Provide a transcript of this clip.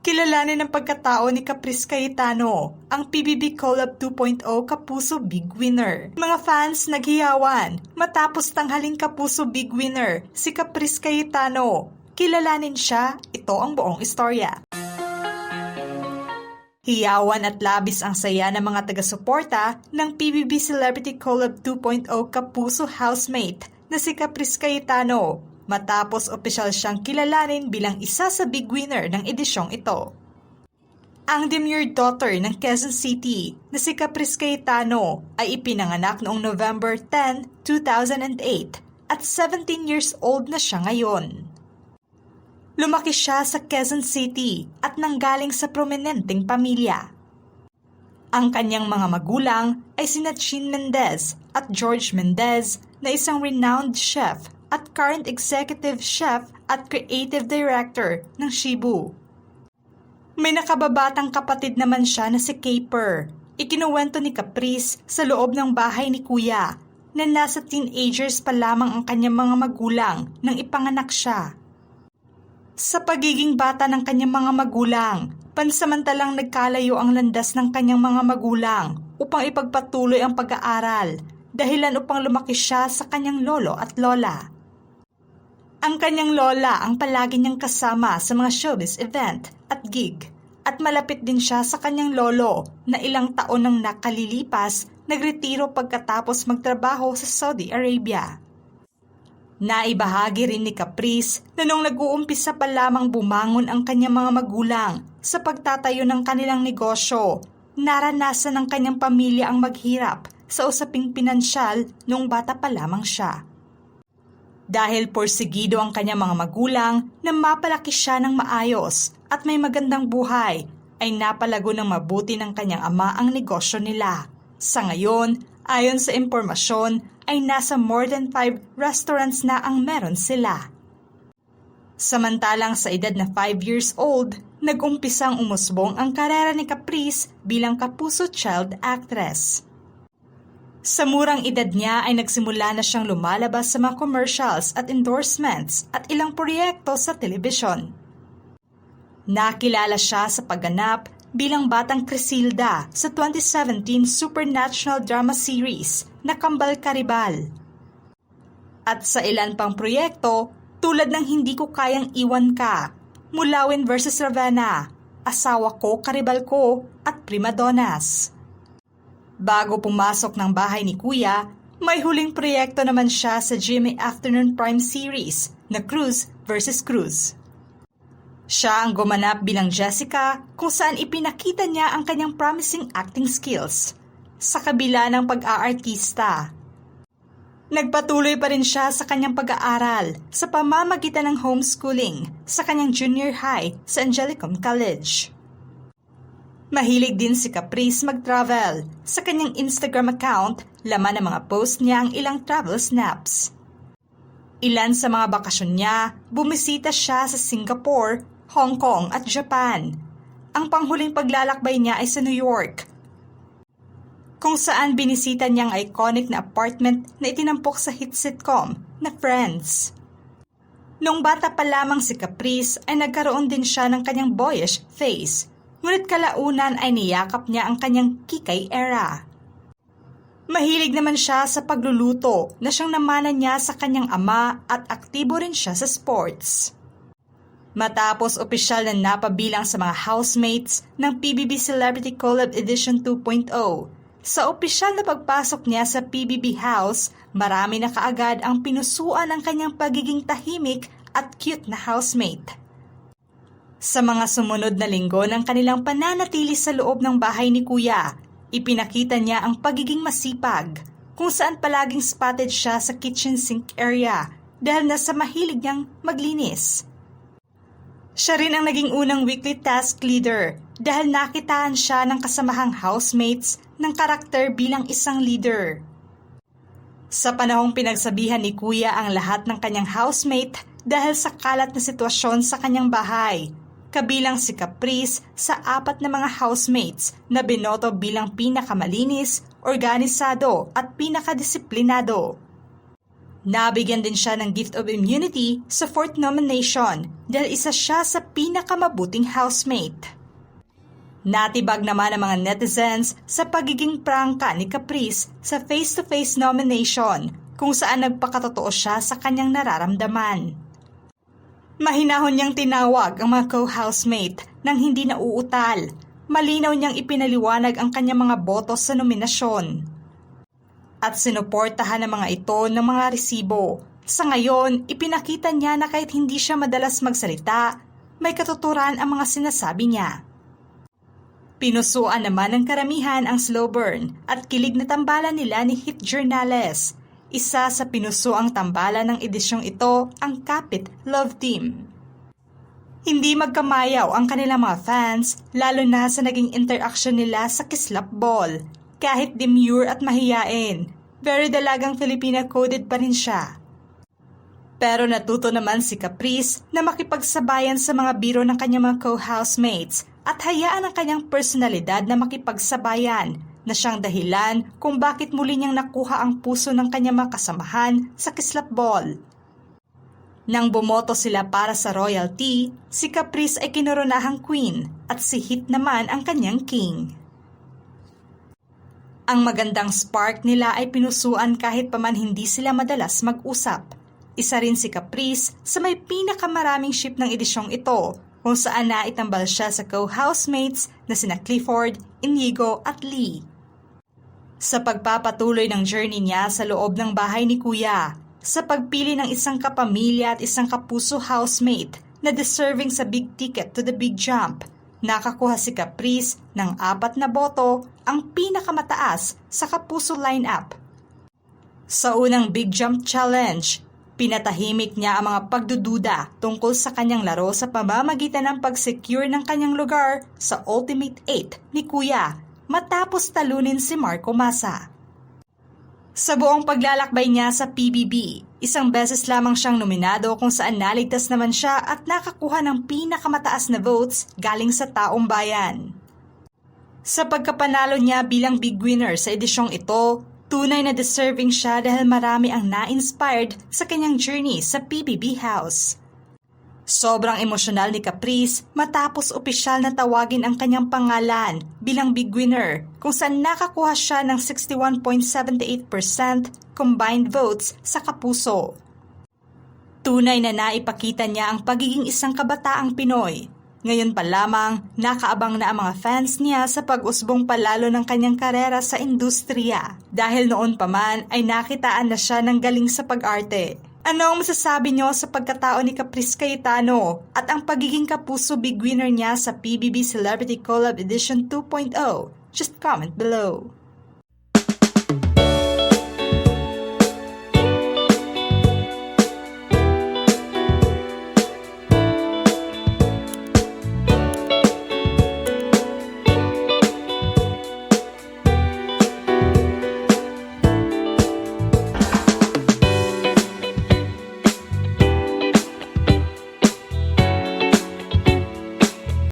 Kilalanin ng pagkatao ni Caprice Cayetano, ang PBB Collab 2.0 Kapuso Big Winner. Mga fans naghiyawan matapos tanghaling Kapuso Big Winner si Caprice Cayetano. Kilalanin siya, ito ang buong istorya. Hiyawan at labis ang saya ng mga taga-suporta ng PBB Celebrity Collab 2.0 Kapuso housemate na si Caprice Cayetano matapos opisyal siyang kilalanin bilang isa sa big winner ng edisyong ito. Ang demure daughter ng Quezon City na si Caprice Cayetano ay ipinanganak noong November 10, 2008 at 17 years old na siya ngayon. Lumaki siya sa Quezon City at nanggaling sa prominenteng pamilya. Ang kanyang mga magulang ay sina Chin Mendez at George Mendez na isang renowned chef at current executive chef at creative director ng Shibu. May nakababatang kapatid naman siya na si Caper. Ikinuwento ni Caprice sa loob ng bahay ni Kuya na nasa teenagers pa lamang ang kanyang mga magulang nang ipanganak siya. Sa pagiging bata ng kanyang mga magulang, pansamantalang nagkalayo ang landas ng kanyang mga magulang upang ipagpatuloy ang pag-aaral, dahilan upang lumaki siya sa kanyang lolo at lola. Ang kanyang lola ang palagi niyang kasama sa mga showbiz event at gig, at malapit din siya sa kanyang lolo na ilang taon nang nakalilipas nagretiro pagkatapos magtrabaho sa Saudi Arabia. Naibahagi rin ni Caprice na nung nag-uumpisa pa lamang bumangon ang kanyang mga magulang sa pagtatayo ng kanilang negosyo, naranasan ng kanyang pamilya ang maghirap sa usaping pinansyal nung bata pa lamang siya. Dahil porsigido ang kanyang mga magulang na mapalaki siya ng maayos at may magandang buhay, ay napalago ng mabuti ng kanyang ama ang negosyo nila. Sa ngayon, ayon sa impormasyon, ay nasa more than 5 restaurants na ang meron sila. Samantalang sa edad na 5 years old, nag-umpisang umusbong ang karera ni Caprice bilang Kapuso child actress. Sa murang edad niya ay nagsimula na siyang lumalabas sa mga commercials at endorsements at ilang proyekto sa telebisyon. Nakilala siya sa pagganap bilang Batang Crisilda sa 2017 Supernatural Drama Series na Kambal Karibal. At sa ilan pang proyekto tulad ng Hindi Ko Kayang Iwan Ka, Mulawin vs. Ravenna, Asawa Ko, Karibal Ko at Primadonas. Bago pumasok ng bahay ni Kuya, may huling proyekto naman siya sa GMA Afternoon Prime Series na Cruz vs. Cruz. Siya ang gumanap bilang Jessica kung saan ipinakita niya ang kanyang promising acting skills sa kabila ng pag-aartista. Nagpatuloy pa rin siya sa kanyang pag-aaral sa pamamagitan ng homeschooling sa kanyang junior high sa Angelicum College. Mahilig din si Caprice mag-travel. Sa kanyang Instagram account, laman ng mga post niya ang ilang travel snaps. Ilan sa mga bakasyon niya, bumisita siya sa Singapore, Hong Kong at Japan. Ang panghuling paglalakbay niya ay sa New York, kung saan binisita niya ang iconic na apartment na itinampok sa hit sitcom na Friends. Nung bata pa lamang si Caprice ay nagkaroon din siya ng kanyang boyish face, ngunit kalaunan ay niyakap niya ang kanyang kikay era. Mahilig naman siya sa pagluluto na siyang namanan niya sa kanyang ama at aktibo rin siya sa sports. Matapos opisyal na napabilang sa mga housemates ng PBB Celebrity Collab Edition 2.0, sa opisyal na pagpasok niya sa PBB House, marami na kaagad ang pinusuan ng kanyang pagiging tahimik at cute na housemate. Sa mga sumunod na linggo ng kanilang pananatili sa loob ng bahay ni Kuya, ipinakita niya ang pagiging masipag, kung saan palaging spotted siya sa kitchen sink area dahil nasa mahilig niyang maglinis. Siya rin ang naging unang weekly task leader dahil nakitaan siya ng kasamahang housemates ng karakter bilang isang leader. Sa panahong pinagsabihan ni Kuya ang lahat ng kanyang housemate dahil sa kalat na sitwasyon sa kanyang bahay, kabilang si Caprice sa 4 na mga housemates na binoto bilang pinakamalinis, organisado at pinakadisiplinado. Nabigyan din siya ng gift of immunity sa 4th nomination dahil isa siya sa pinakamabuting housemate. Natibag naman ang mga netizens sa pagiging prangka ni Caprice sa face-to-face nomination kung saan nagpakatotoo siya sa kanyang nararamdaman. Mahinahon niyang tinawag ang mga co-housemate nang hindi nauutal. Malinaw niyang ipinaliwanag ang kanyang mga boto sa nominasyon. At sinuportahan ng mga ito ng mga resibo. Sa ngayon, ipinakita niya na kahit hindi siya madalas magsalita, may katuturan ang mga sinasabi niya. Pinusuan naman ng karamihan ang slow burn at kilig na tambalan nila ni Hit Journales. Isa sa pinusuang tambalan ng edisyong ito ang Kapit Love Team. Hindi magkamayaw ang kanilang mga fans lalo na sa naging interaction nila sa Kislap Ball. Kahit demure at mahiyain, very dalagang Filipina-coded pa rin siya. Pero natuto naman si Caprice na makipagsabayan sa mga biro ng kanyang mga co-housemates at hayaan ang kanyang personalidad na makipagsabayan na siyang dahilan kung bakit muli niyang nakuha ang puso ng kanyang mga kasamahan sa Kislap Ball. Nang bumoto sila para sa royalty, si Caprice ay kinoronahang queen at si Hit naman ang kanyang king. Ang magandang spark nila ay pinusuan kahit paman hindi sila madalas mag-usap. Isa rin si Caprice sa may pinakamaraming ship ng edisyong ito kung saan naitambal siya sa co-housemates na sina Clifford, Inigo at Lee. Sa pagpapatuloy ng journey niya sa loob ng bahay ni Kuya, sa pagpili ng isang kapamilya at isang kapuso housemate na deserving sa big ticket to the big jump, nakakuha si Caprice ng 4 na boto, ang pinakamataas sa kapuso lineup. Sa unang big jump challenge, pinatahimik niya ang mga pagdududa tungkol sa kanyang laro sa pamamagitan ng pag-secure ng kanyang lugar sa Ultimate 8 ni Kuya matapos talunin si Marco Massa. Sa buong paglalakbay niya sa PBB, isang beses lamang siyang nominado kung saan naligtas naman siya at nakakuha ng pinakamataas na votes galing sa taong bayan. Sa pagkapanalo niya bilang big winner sa edisyong ito, tunay na deserving siya dahil marami ang na-inspired sa kanyang journey sa PBB House. Sobrang emosyonal ni Caprice matapos opisyal na tawagin ang kanyang pangalan bilang big winner kung saan nakakuha siya ng 61.78% combined votes sa kapuso. Tunay na naipakita niya ang pagiging isang kabataang Pinoy. Ngayon pa lamang, nakaabang na ang mga fans niya sa pag-usbong palalo ng kanyang karera sa industriya. Dahil noon pa man ay nakitaan na siya ng galing sa pag-arte. Ano ang masasabi niyo sa pagkatao ni Caprice Cayetano at ang pagiging kapuso big winner niya sa PBB Celebrity Collab Edition 2.0? Just comment below.